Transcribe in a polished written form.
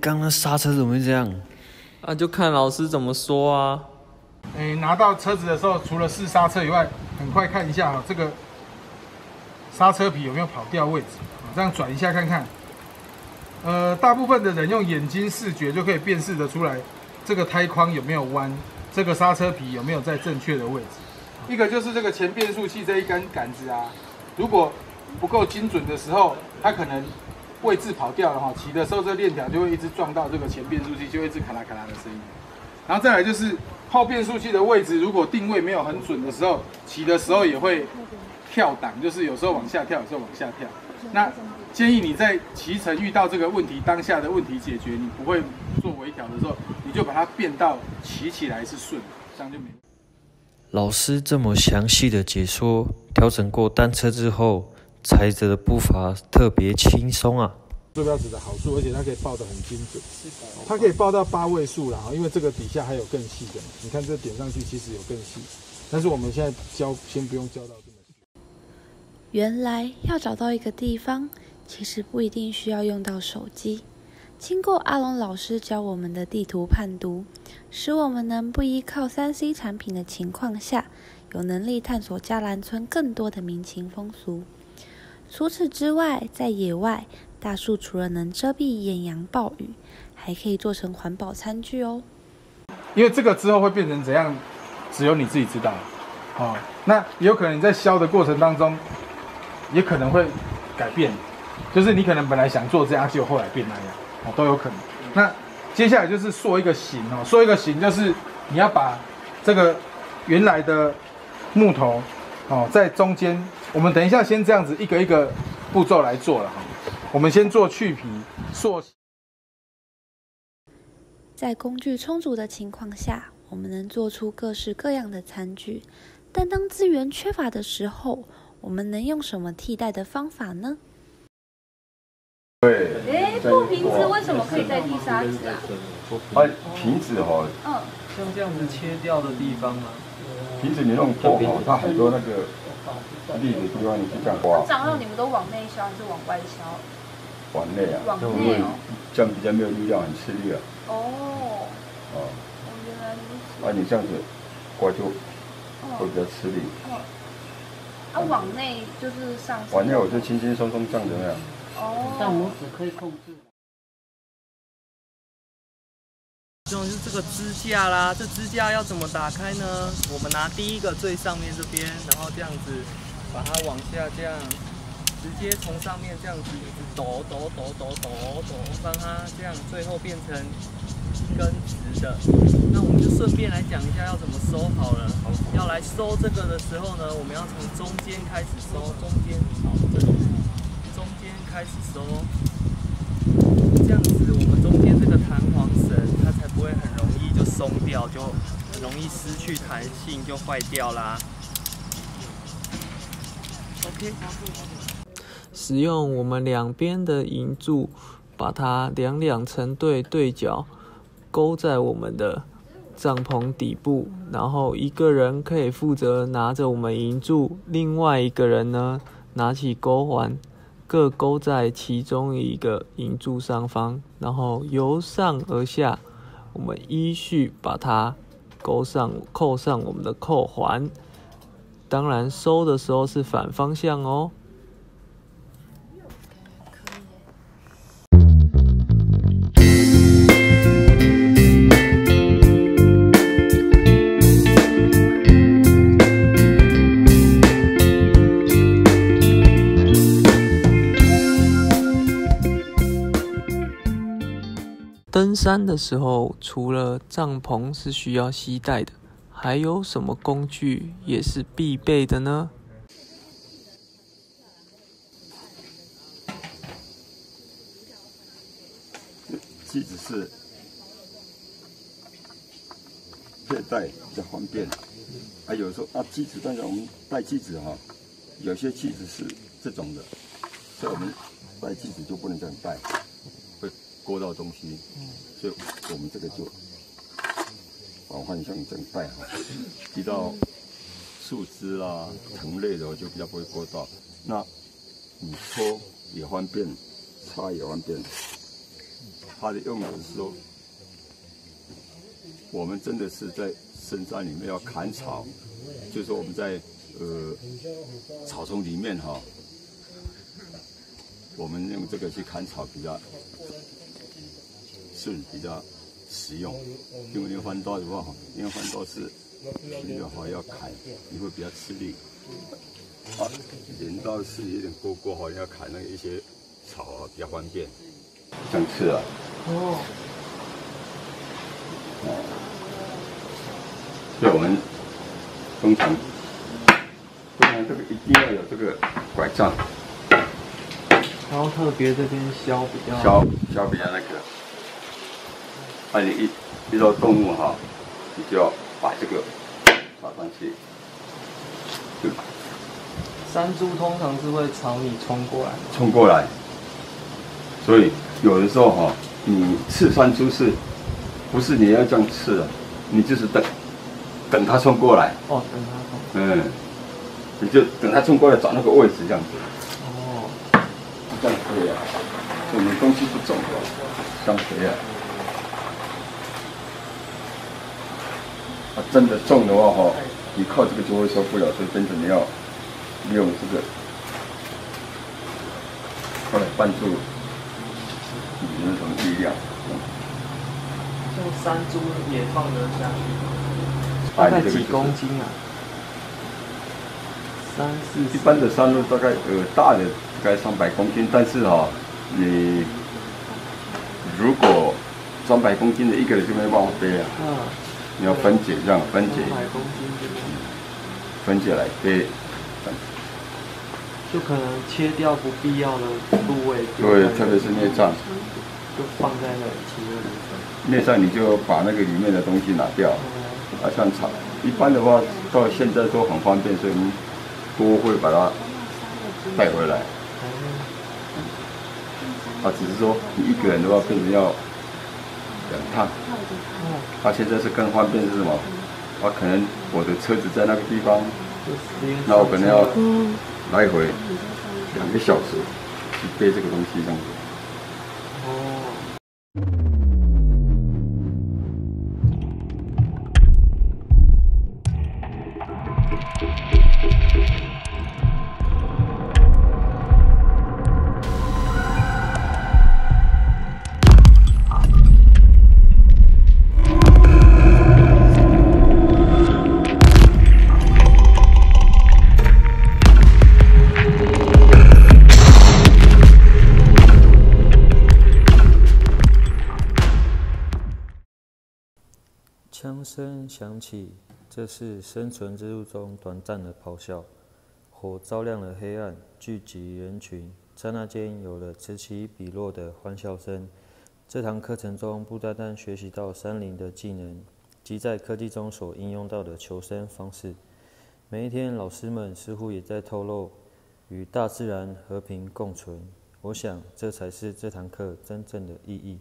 刚刚刹车怎么会这样？那就看老师怎么说啊。拿到车子的时候，除了试刹车以外，很快看一下这个刹车皮有没有跑掉位置，这样转一下看看。大部分的人用眼睛视觉就可以辨识得出来，这个胎框有没有弯，这个刹车皮有没有在正确的位置。一个就是这个前变速器这一根杆子啊，如果不够精准的时候，它可能位置跑掉了骑的时候这链条就会一直撞到这个前变速器，就会一直咔啦咔啦的声音。然后再来就是后变速器的位置，如果定位没有很准的时候，骑的时候也会跳档，就是有时候往下跳，有时候往下跳。那建议你在骑乘遇到这个问题，当下的问题解决，你不会做微调的时候，你就把它变到骑起来是顺的，这样就没。老师这么详细的解说，调整过单车之后，踩着的步伐特别轻松啊。坐标尺的好处，而且它可以报得很精准，它可以报到8位数啦，因为这个底下还有更细的，你看这点上去其实有更细，但是我们现在先不用教到这么细。原来要找到一个地方，其实不一定需要用到手机。经过阿龙老师教我们的地图判读，使我们能不依靠3C 产品的情况下，有能力探索嘉兰村更多的民情风俗。除此之外，在野外，大树除了能遮蔽艳阳暴雨，还可以做成环保餐具哦。因为这个之后会变成怎样，只有你自己知道。那也有可能你在削的过程当中，也可能会改变，就是你可能本来想做这样，结果后来变那样，都有可能。那接下来就是塑一个形塑一个形就是你要把这个原来的木头在中间，我们等一下先这样子一个一个步骤来做了我们先做去皮塑。在工具充足的情况下，我们能做出各式各样的餐具，但当资源缺乏的时候，我们能用什么替代的方法呢？对。做瓶子为什么可以代替砂纸啊？瓶子像这样子切掉的地方啊，瓶子你弄过它很多那个粒的地方，你就这样刮。长肉你们都往内削还是往外削？往内啊，往内这样比较没有力量，很吃力啊。原来如此。你这样子刮就会比较吃力。往内就是上。往内我就轻轻松松这样怎么样？大拇指可以控制。这种是这个支架啦，这支架要怎么打开呢？我们拿第一个最上面这边，然后这样子把它往下这样，直接从上面这样子一直抖，让它这样最后变成一根直的。那我们就顺便来讲一下要怎么收好了。要来收这个的时候呢，我们要从中间开始收，中间开始收，这样子我们中间这个弹簧绳它才不会很容易就松掉，就很容易失去弹性就坏掉啦。OK， 使用我们两边的银柱，把它两成对角勾在我们的帐篷底部，然后一个人可以负责拿着我们银柱，另外一个人呢拿起钩环，各勾在其中一个银柱上方，然后由上而下，我们依序把它扣上我们的扣环。当然收的时候是反方向哦。登山的时候，除了帐篷是需要携带的，还有什么工具也是必备的呢？机子是佩戴比较方便，有时候机子，但是我们带机子有些机子是这种的，所以我们带机子就不能这样带，会勾到东西，所以我们这个就往方向这样带提到树枝啦、藤类的就比较不会勾到。那你搓也方便，擦也方便。它的用途是说，我们真的是在深山里面要砍草，就是说我们在草丛里面哈，我们用这个去砍草比较顺，比较实用。因为用翻刀的话，用翻刀是平的话要砍，你会比较吃力。镰刀是有点勾勾哈，要砍那个一些草啊比较方便。这样吃啊。哦。所以我们通常这个一定要有这个拐杖，然后特别这边削比较削比较那个，你遇到动物哈，你就要把这个插上去。山猪通常是会朝你冲过来，所以有的时候哈，你刺山猪不是你要这样刺的，你就是等它冲过来。哦，等它冲。你就等它冲过来找那个位置这样子。哦，这样可以啊。我们东西不重的，这样可以啊。真的重的话哈，你靠这个就会受不了，所以变成你要利用这个，后来帮助你那种力量。像山猪也放得下去，大概几公斤啊？3、4。一般的山猪大概大的大概300公斤，但是哈，你如果300公斤的一个人就没办法背啊。你要分解这样分解。300公斤分解来背。就可能切掉不必要的部位。对，特别是内脏。就放在那里。内脏你就把那个里面的东西拿掉。像草，一般的话到现在都很方便，所以我们都会把它带回来。只是说你一个人的话，变成要2趟。现在是更方便是什么？可能我的车子在那个地方，那我可能要来回2个小时去背这个东西这样子。枪声响起，这是生存之路中短暂的咆哮。火照亮了黑暗，聚集人群，刹那间有了此起彼落的欢笑声。这堂课程中，不单单学习到山林的技能，及在科技中所应用到的求生方式。每一天，老师们似乎也在透露与大自然和平共存。我想，这才是这堂课真正的意义。